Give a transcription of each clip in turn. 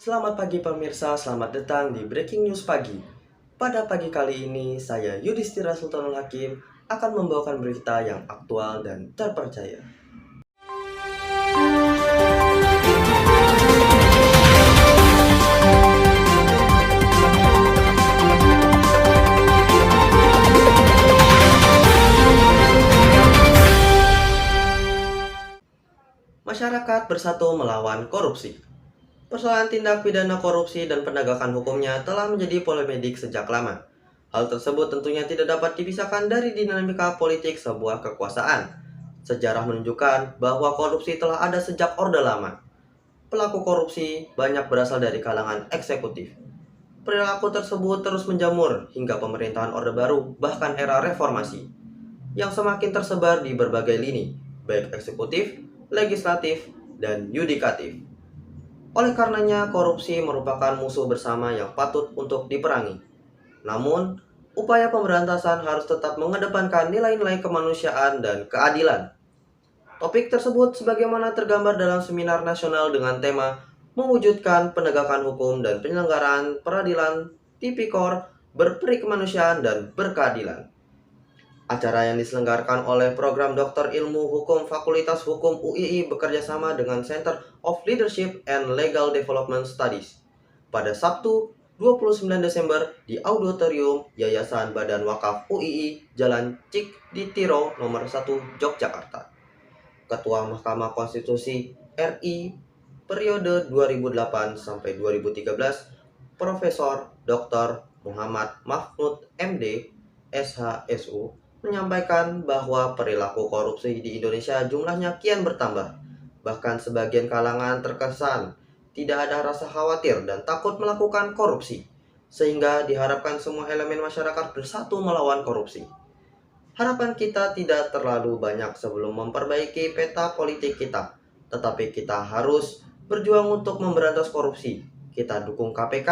Selamat pagi pemirsa, selamat datang di Breaking News Pagi. Pada pagi kali ini, saya Yudhistira Sultanul Hakim akan membawakan berita yang aktual dan terpercaya. Masyarakat bersatu melawan korupsi. Persoalan tindak pidana korupsi dan penegakan hukumnya telah menjadi polemik sejak lama. Hal tersebut tentunya tidak dapat dipisahkan dari dinamika politik sebuah kekuasaan. Sejarah menunjukkan bahwa korupsi telah ada sejak Orde Lama. Pelaku korupsi banyak berasal dari kalangan eksekutif. Perilaku tersebut terus menjamur hingga pemerintahan Orde Baru, bahkan era reformasi, yang semakin tersebar di berbagai lini, baik eksekutif, legislatif, dan yudikatif. Oleh karenanya, korupsi merupakan musuh bersama yang patut untuk diperangi. Namun, upaya pemberantasan harus tetap mengedepankan nilai-nilai kemanusiaan dan keadilan. Topik tersebut sebagaimana tergambar dalam seminar nasional dengan tema mewujudkan penegakan hukum dan penyelenggaraan peradilan tipikor berperi kemanusiaan dan berkeadilan. Acara yang diselenggarakan oleh Program Doktor Ilmu Hukum Fakultas Hukum UII bekerjasama dengan Center of Leadership and Legal Development Studies pada Sabtu 29 Desember di Auditorium Yayasan Badan Wakaf UII Jalan Cik di Tiro nomor 1 Yogyakarta. Ketua Mahkamah Konstitusi RI periode 2008 sampai 2013 Profesor Dr. Muhammad Mahmud MD SHSU menyampaikan bahwa perilaku korupsi di Indonesia jumlahnya kian bertambah. Bahkan sebagian kalangan terkesan tidak ada rasa khawatir dan takut melakukan korupsi, sehingga diharapkan semua elemen masyarakat bersatu melawan korupsi. Harapan kita tidak terlalu banyak sebelum memperbaiki peta politik kita, tetapi kita harus berjuang untuk memberantas korupsi. Kita dukung KPK,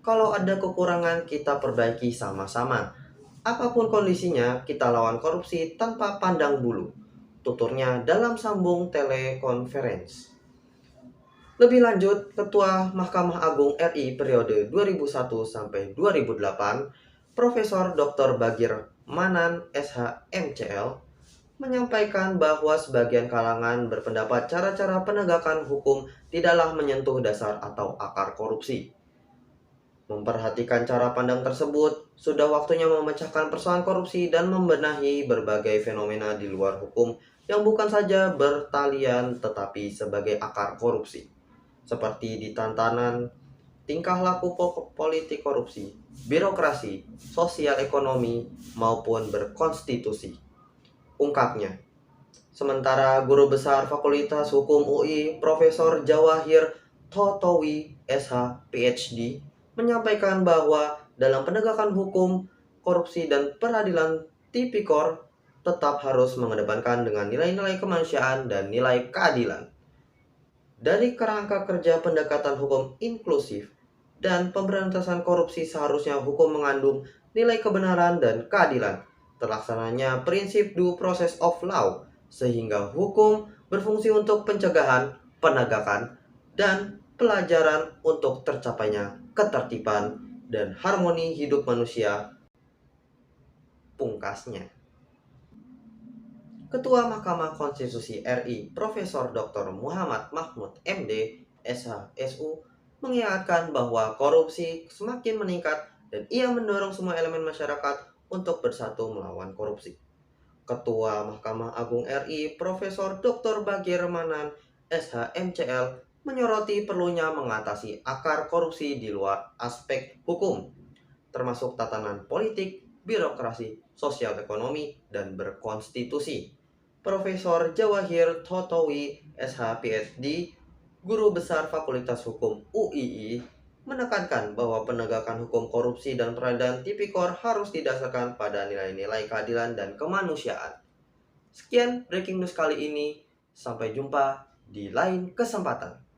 kalau ada kekurangan kita perbaiki sama-sama. Apapun kondisinya, kita lawan korupsi tanpa pandang bulu, tuturnya dalam sambung telekonferensi. Lebih lanjut, Ketua Mahkamah Agung RI periode 2001 sampai 2008, Profesor Dr. Bagir Manan SH.MCL, menyampaikan bahwa sebagian kalangan berpendapat cara-cara penegakan hukum tidaklah menyentuh dasar atau akar korupsi. Memperhatikan cara pandang tersebut, sudah waktunya memecahkan persoalan korupsi dan membenahi berbagai fenomena di luar hukum yang bukan saja bertalian tetapi sebagai akar korupsi, seperti di tantanan tingkah laku politik korupsi, birokrasi, sosial ekonomi, maupun berkonstitusi. Ungkapnya. Sementara Guru Besar Fakultas Hukum UI Profesor Jawahir Thotowi SH PhD menyampaikan bahwa dalam penegakan hukum, korupsi dan peradilan tipikor tetap harus mengedepankan dengan nilai-nilai kemanusiaan dan nilai keadilan. Dari kerangka kerja pendekatan hukum inklusif dan pemberantasan korupsi seharusnya hukum mengandung nilai kebenaran dan keadilan. Terlaksananya prinsip due process of law, sehingga hukum berfungsi untuk pencegahan, penegakan, dan pelajaran untuk tercapainya ketertiban dan harmoni hidup manusia. Pungkasnya. Ketua Mahkamah Konstitusi RI Profesor Dr. Muhammad Mahmud MD SHSU mengingatkan bahwa korupsi semakin meningkat dan ia mendorong semua elemen masyarakat untuk bersatu melawan korupsi. Ketua Mahkamah Agung RI Profesor Dr. Bagir Manan SH.MCL menyoroti perlunya mengatasi akar korupsi di luar aspek hukum, termasuk tatanan politik, birokrasi, sosial ekonomi, dan berkonstitusi. Profesor Jawahir Thotowi SH.PhD, Guru Besar Fakultas Hukum UII, menekankan bahwa penegakan hukum korupsi dan peradilan tipikor harus didasarkan pada nilai-nilai keadilan dan kemanusiaan. Sekian breaking news kali ini, sampai jumpa di lain kesempatan.